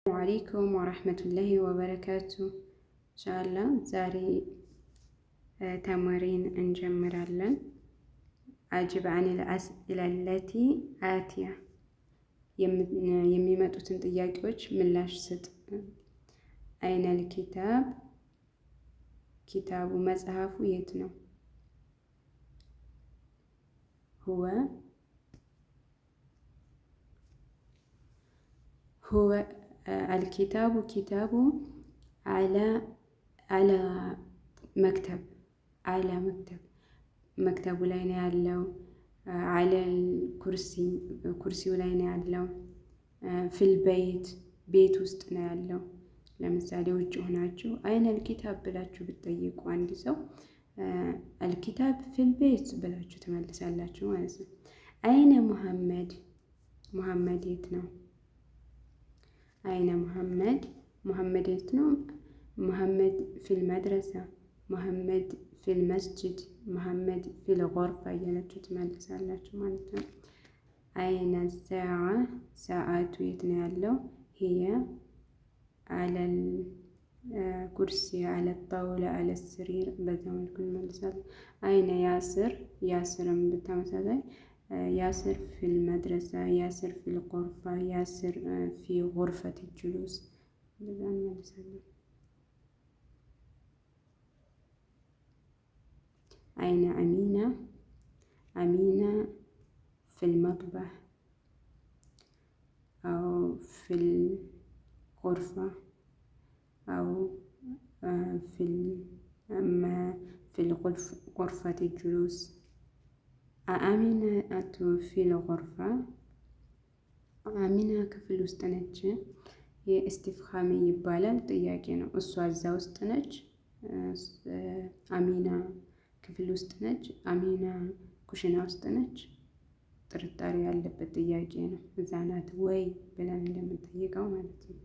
السلام عليكم ورحمة الله وبركاته. إن شاء الله زاري تمارين እንጀምራለን። أجب عن الأسئلة التي آتية የሚመጡትን ጥያቄዎች ምላሽ ስጥ። أين الكتاب ኪታቡ መጽሐፉ የት ነው? هو الكتاب كتاب على مكتب መክተቡ ላይ ነው ያለው። على ኩርሲው ላይ ነው ያለው። ፊል ቤት ውስጥ ነው ያለው። ለምሳሌ ውጭ ሆናችሁ አይነል ኪታብ ብላችሁ ብትጠይቁ አንድ ሰው አልኪታብ ፊል ቤት ብላችሁ ትመልሳላችሁ ማለት ነው። አይነ ሙሐመድ የት ነው? አይነ ሙሐመድ የት ነው? ሙሐመድ ፊል መድረሳ፣ ሙሐመድ ፊል መስጅድ፣ ሙሐመድ ፊል ጎርፋ እያላችሁ ትመልሳላችሁ ማለት ነው። አይነ ሰዓቱ የት ነው ያለው? ሂየ አለል ኩርሲ አለ ጣውላ አለ ስሪር። በዛ መልኩ እንመልሳለን። አይነ ያስርም በተመሳሳይ ያስር ፊል መድረሳ፣ ያስር ፊል ጎርፋ፣ ያስር ፊ ጎርፈት ጁሉስ በዛ እንመልሳለን። አይነ አሚና ፊል መጥበህ አው ፊል ጎርፋ አው ፊል ጎርፈት ጁሉስ። አሚናቱ ፊል ጎርፋ፣ አሚና ክፍል ውስጥ ነች። የእስቲፍሃሚ ይባላል፣ ጥያቄ ነው። እሷ እዛ ውስጥ ነች። አሚና ክፍል ውስጥ ነች። አሚና ኩሽና ውስጥ ነች። ጥርጣሬ ያለበት ጥያቄ ነው። እዛ ናት ወይ ብለን እንደምንጠይቀው ማለት ነው።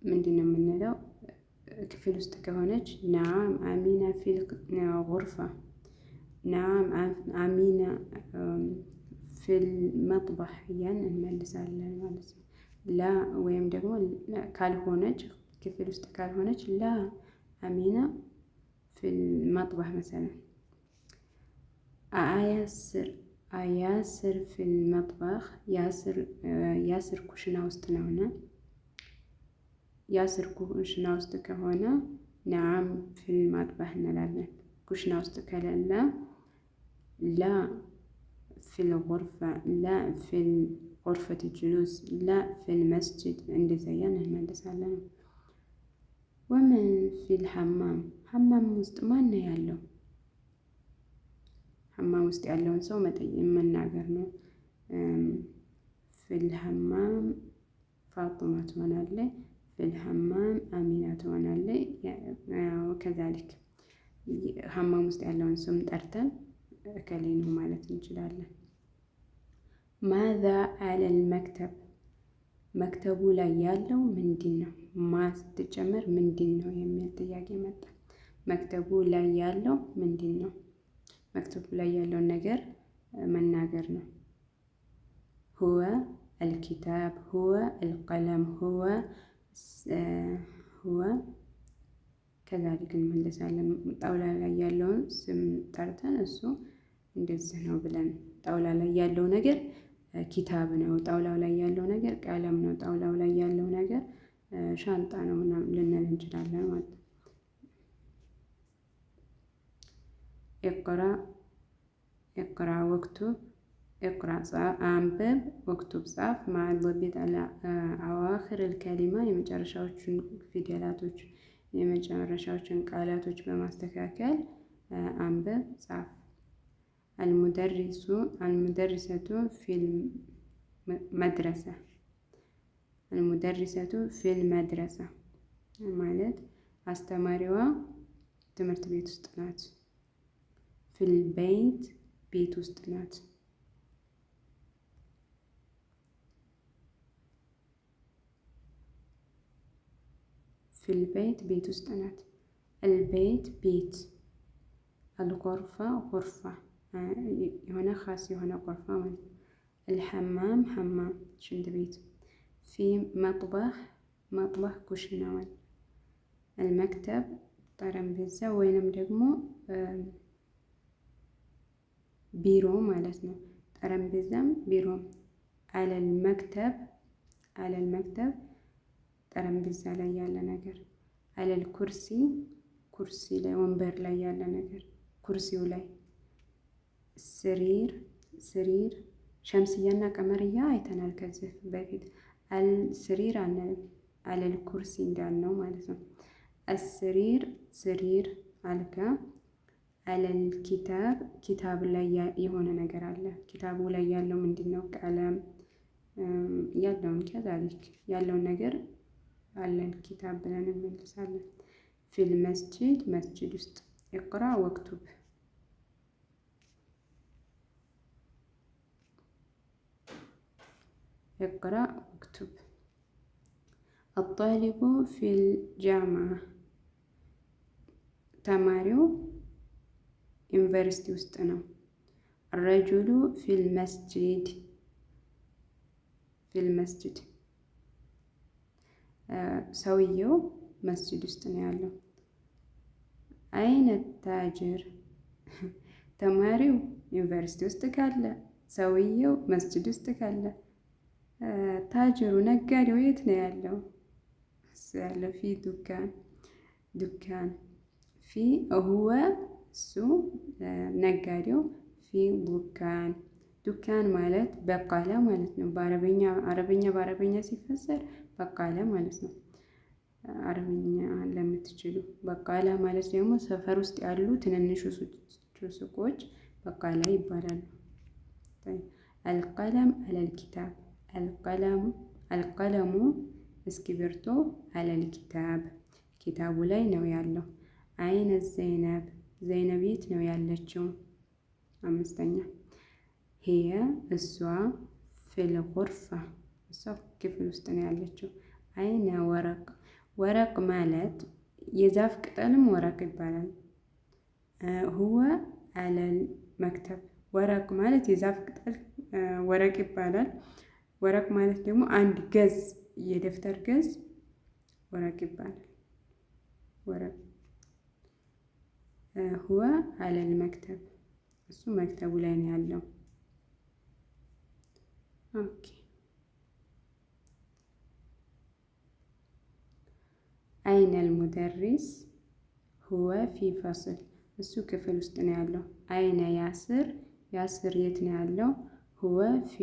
ምንድን ነው የምንለው? ክፍል ውስጥ ከሆነች ናም አሚና ፊል ጎርፋ፣ ናም አሚና ፊል መጥበህ እያን እንመልሳለን ማለት ነው። ላ ወይም ደግሞ ካልሆነች ክፍል ውስጥ ካልሆነች ላ አሚና ፊል መጥበህ መሰለን። አያስር ፊል መጥበህ፣ ያስር ኩሽና ውስጥ ነውና ያስር ኩሽና ውስጥ ከሆነ ናም ፊል መጥበህ እንላለን። ኩሽና ውስጥ ከሌለ ላ ፊል ጎርፋ፣ ላ ፊል ጎርፈት ጁሉስ፣ ላ ፊል መስጅድ እንደዚያ እንመልሳለን። ወመን ፊል ሐማም ውስጥ ማን ነው ያለው? ሐማም ውስጥ ያለውን ሰው መናገር ነው። ፊል ሐማም ፋጡማ ትሆናለች። ፊል ሐማም አሚና ትሆናለች። ከዛሊክ ሐማም ውስጥ ያለውን ስም ጠርተን እከሌ ነው ማለት እንችላለን። ማዛ አለል መክተቡ ላይ ያለው ምንድን ነው? ማ ስትጨመር ምንድን ነው የሚል ጥያቄ መጣ። መክተቡ ላይ ያለው ምንድን ነው? መክተቡ ላይ ያለውን ነገር መናገር ነው። ሁወ አልኪታብ፣ ሁወ አልቀለም፣ ሁወ ከዛሊክ እንመለሳለን። ጣውላ ላይ ያለውን ስም ጠርተን እሱ እንደዚህ ነው ብለን፣ ጣውላ ላይ ያለው ነገር ኪታብ ነው፣ ጣውላው ላይ ያለው ነገር ቀለም ነው፣ ጣውላው ላይ ያለው ነገር ሻንጣ ነው ልንል እንችላለን ማለት ነው። እቅራ ወክቱብ፣ እቅራ አንብብ፣ ወክቱብ ጻፍ፣ ማዕበቢት አዋኽር ልከሊማ የመጨረሻዎቹን ፊደላቶች የመጨረሻዎችን ቃላቶች በማስተካከል አንብብ ጻፍ። አልሙደሪሰቱ ፊል መድረሳ ማለት አስተማሪዋ ትምህርት ቤት ውስጥ ናት። ፊል ቤት ውስጥ ናት። ፊል ቤት ውስጥ ናት። አልቤት ቤት፣ አልጎርፋ ጎርፋ የሆነ ኻስ የሆነ ጎርፋ ማለት ነው። الحمام حمام ሽንት ቤት ፊ መጥበህ መጥበህ ኩሽናዋን፣ አልመክተብ ጠረጴዛ ወይንም ደግሞ ቢሮ ማለት ነው። ጠረጴዛም ቢሮም። አለል መክተብ ጠረጴዛ ላይ ያለ ነገር። አለል ኩርሲ ኩርሲ ላይ ወንበር ላይ ያለ ነገር ኩርሲው ላይ። ስሪር ሸምስያና ቀመርያ አይተናል ከዚህ በፊት። አልስሪር አንልም አለል ኩርሲ እንዳልነው ማለት ነው። ስሪር አልጋ። አለል ኪታብ ላይ የሆነ ነገር አለ። ኪታቡ ላይ ያለው ምንድን ነው? ቀለም ያለውን ከዛሊክ ያለውን ነገር አለን ኪታብ ብለን እንመልሳለን። ፊል መስጂድ ውስጥ። ኢቅራ ወክቱብ ኢቅራ ወክቱብ። አጣሊቡ ፊል ጃማዓ ተማሪው ዩኒቨርሲቲ ውስጥ ነው። ረጁሉ ፊል መስጂድ ሰውየው መስጂድ ውስጥ ነው ያለው። አይነ ታጅር ተማሪው ዩኒቨርሲቲ ውስጥ ካለ፣ ሰውየው መስጂድ ውስጥ ካለ፣ ታጅሩ ነጋዴው የት ነው ያለው? እሱ ያለው ፊ ዱካን ፊ ሁወ እሱ ነጋዴው ፊ ዱካን ማለት በቃላ ማለት ነው። በአረበኛ ሲፈሰር በቃላ ማለት ነው። አረበኛ ለምትችሉ በቃላ ማለት ደግሞ ሰፈር ውስጥ ያሉ ትንንሽ ሱቆች በቃላ ይባላሉ። አልቀለም አለል ኪታብ አልቀለሙ እስክሪብቶ አለል ኪታቡ ላይ ነው ያለው። አይነ ዘይነብ የት ነው ያለችው? አምስተኛ ሂየ እሷ ፊል ጉርፋ እሷ ክፍል ውስጥ ነው ያለችው። አይነ ወረቅ ማለት የዛፍ ቅጠልም ወረቅ ይባላል። ሁወ አለል መክተብ ወረቅ ማለት የዛፍ ቅጠል ወረቅ ይባላል። ወረቅ ማለት ደግሞ አንድ ገዝ የደብተር ገዝ ወረቅ ይባላል። ወረቅ ሁወ አለል መክተብ እሱ መክተቡ ላይ ነው ያለው። ኦኬ አይነል ሙደሪስ ሁወ ፊ ፈስል እሱ ክፍል ውስጥ ነው ያለው። አይነ ያስር የት ነው ያለው? ሁወ ፊ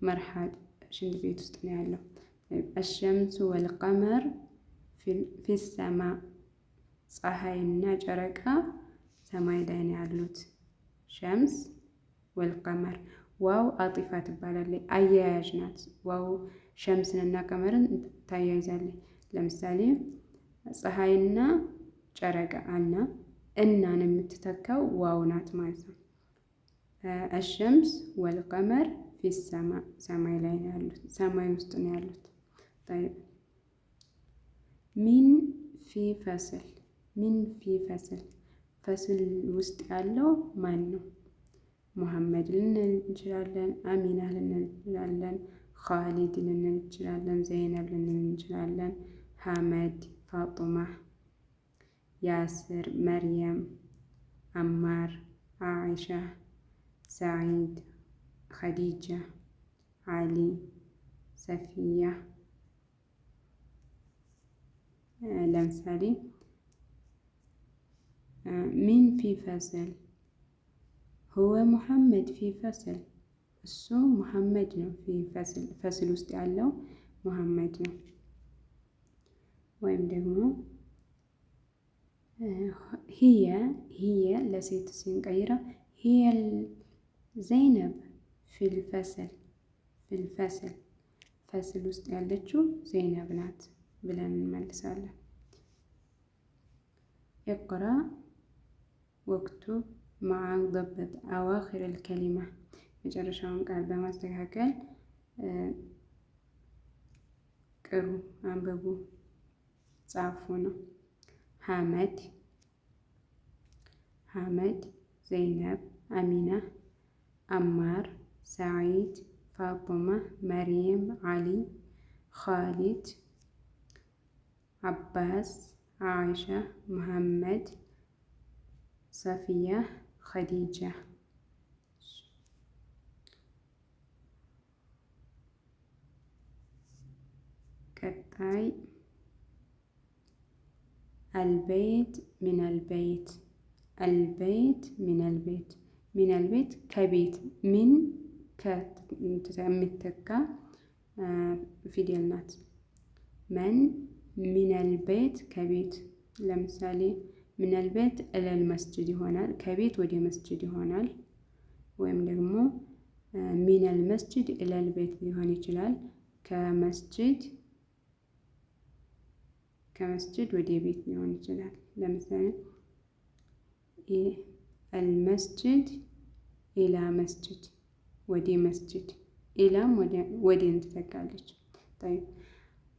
መርሃድ ሽንት ቤት ውስጥ ነው ያለው። አሸምሱ ወልቀመር ፊሰማ ፀሐይና ጨረቃ ሰማይ ላይ ነው ያሉት። ሸምስ ወልቀመር ዋው አጢፋ ትባላለች፣ አያያዥ ናት። ዋው ሸምስንና ቀመርን ታያይዛለች። ለምሳሌ ፀሐይና ጨረቃ እናን የምትተካው ዋው ናት ማለት ነው። አሸምስ ወልቀመር ፊሰማ ሰማይ ላይ ነው ያሉት፣ ሰማይ ውስጥ ነው ያሉት። ሚን ፊ ፈስል ውስጥ ያለው ማን ነው? ሙሐመድ ልንል እንችላለን፣ አሚና ልንል እንችላለን፣ ኻሊድ ልንል እንችላለን፣ ዘይነብ ልንል እንችላለን፣ ሐመድ፣ ፋጡማ፣ ያስር፣ መርየም፣ አማር፣ አኢሻ፣ ሰዒድ፣ ኸዲጃ፣ ዓሊ፣ ሰፊያ። ለምሳሌ ሚን ፊ ፈስል ሁወ ሙሐመድ ፊ ፈስል እሱ ሙሐመድ ነው። ፊ ፈስል ውስጥ ያለው ሙሐመድ ነው። ወይም ደግሞ ሂየ ለሴት ስንቀይረው ሂየ ዘይነብ ፊልፈስል ፈስል ውስጥ ያለችው ዘይነብ ናት ብለን እንመልሳለን። ኢቅራ ወክቱብ መዓ ضبط አዋኺር አልከሊማ መጨረሻውን ቃል በማስተካከል ቅሩ፣ አንብቡ፣ ጻፉ ነው። ሐመድ፣ ዘይነብ፣ አሚና፣ አማር፣ ሰዒድ፣ ፋጡማ፣ መርየም፣ ዓሊ፣ ኻሊድ፣ አባስ፣ አይሻ፣ መሐመድ፣ ሰፊያ፣ ኸዲጃ። ቀጣይ አልበይት ሚነል ቤት፣ አልበይት ሚነል ቤት፣ ሚነል ቤት ከቤት፣ ሚን የምትተካ ፊደል ናት። መን ሚነል ቤት ከቤት። ለምሳሌ ሚነል ቤት እለል መስጅድ ይሆናል፣ ከቤት ወደ መስጅድ ይሆናል። ወይም ደግሞ ሚነል መስጅድ እለል ቤት ሊሆን ይችላል። ከመስጅድ ወደ ቤት ሊሆን ይችላል። ለምሳሌ አልመስጅድ ኢላ መስጅድ፣ ወደ መስጅድ። ኢላም ወደን ትተካለች።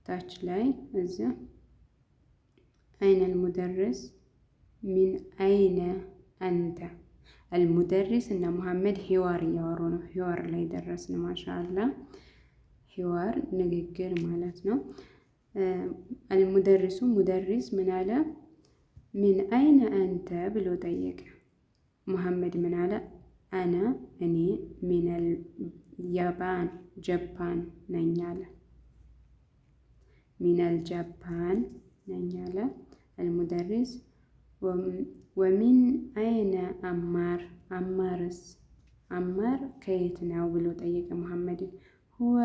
ታች ላይ እዚያ አይነል ሙደርስ ሚን አይነ አንተ። አልሙደሪስ እና መሐመድ ሂዋር እያወሩ ነው። ሂዋር ላይ ደረስን። ማሻአላ ሂዋር ንግግር ማለት ነው። አልሙደሪሱ ሙደሪስ ምን አለ? ሚን አይነ አንተ ብሎ ጠየቀ። መሐመድ ምን አለ? አነ እኔ ሚነል ያባን ጃፓን ነኝ አለ። ሚነል ጃፓን ነኝ አለ አልሙደሪስ። ወሚን አይነ አማር፣ አማርስ አማር ከየት ነው ብሎ ጠየቀ መሐመድ። ሁወ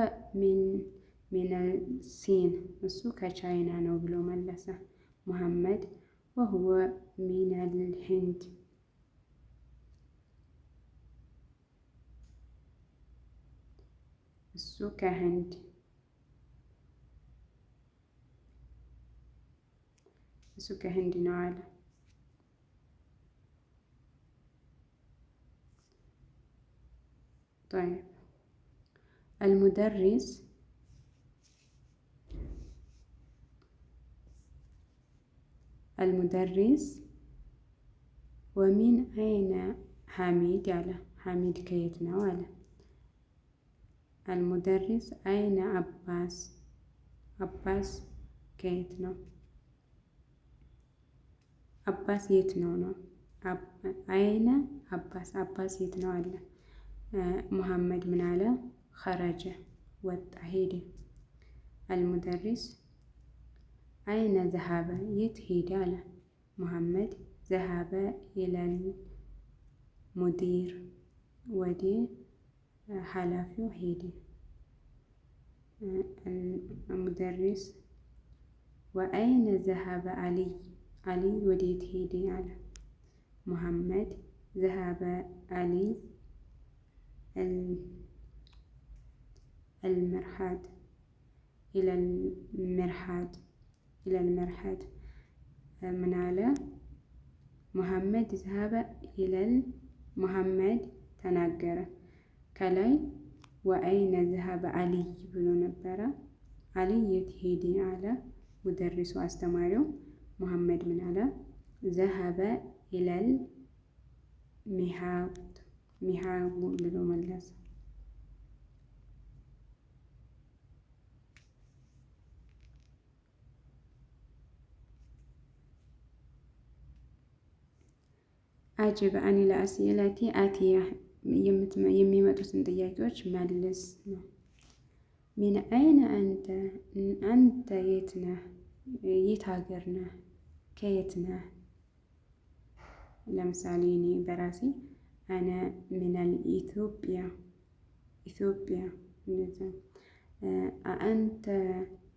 ሚነል ሲን፣ እሱ ከቻይና ነው ብሎ መለሰ መሐመድ። ወሁወ ሚነል ሂንድ፣ እሱ ከህንድ። እሱ ከህንድ ነው አለ። طيب المدرس ወሚን አይነ ሐሚድ አለ። ሐሚድ ከየት ነው አለ። አልሙደሪስ አይነ አባስ፣ አባስ ከየት ነው? አባስ የት ነው ነው። አይነ አባስ፣ አባስ የት ነው አለ። መሐመድ ምን አለ? ኸረጀ ወጣ ሄደ። አልሙደሪስ አይነ ዘሀበ የት ሄደ አለ። መሐመድ ዘሀበ ኢለል ሙዲር ወደ ኃላፊው ሄደ። ሙደሪስ ወአይነ ዘሀበ አሊይ፣ አሊይ ወዴት ሄደ አለ። መሐመድ ዘሀበ አሊይ المرحاض إلى المرحاض من على محمد ذهب إلى محمد تناገረ። ከላይ ወአይነ ذهب علي ብሎ ነበረ። አሊ የት ሄደ አለ ሙደሪሱ አስተማሪው። መሐመድ ምን አለ? ذهب إلى ሚሃቡ ብሎ መለሰ። አጅብ አኒ ለአስኢለቲ አቲያ፣ የሚመጡትን ጥያቄዎች መልስ ነው። ሚን አይነ አንተ፣ አንተ የት ነህ? የት ሀገር ነህ? ከየት ነህ? ለምሳሌ እኔ በራሴ አነ ሚነል ኢትዮጵያ፣ ኢትዮጵያ እንደዛ። አንተ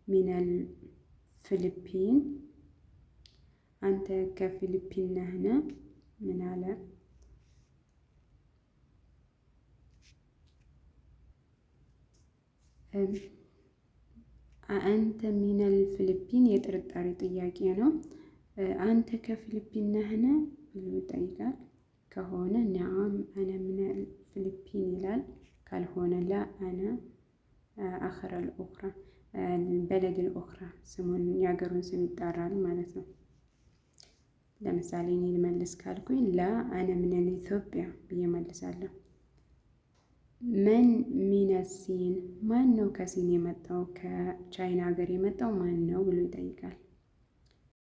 ሚነል ፊሊፒን፣ አንተ ከፊሊፒን ነህን? ምን አለ? አንተ ሚነል ፊሊፒን የጥርጣሬ ጥያቄ ነው። አንተ ከፊሊፒን ነህን ብሎ ይጠይቃል። ከሆነ ነዓም አነ ሚነል ፊሊፒን ይላል። ካልሆነ ላ አነ አኸረል ኡኽራ፣ በለድል ኡኽራ ስሙን የሀገሩን ስም ይጣራል ማለት ነው። ለምሳሌ እኔ ልመልስ ካልኩኝ ላ አነ ሚነል ኢትዮጵያ ብዬ መልሳለሁ። መን ሚነሲን ማን ነው ከሲን የመጣው ከቻይና ሀገር የመጣው ማን ነው ብሎ ይጠይቃል።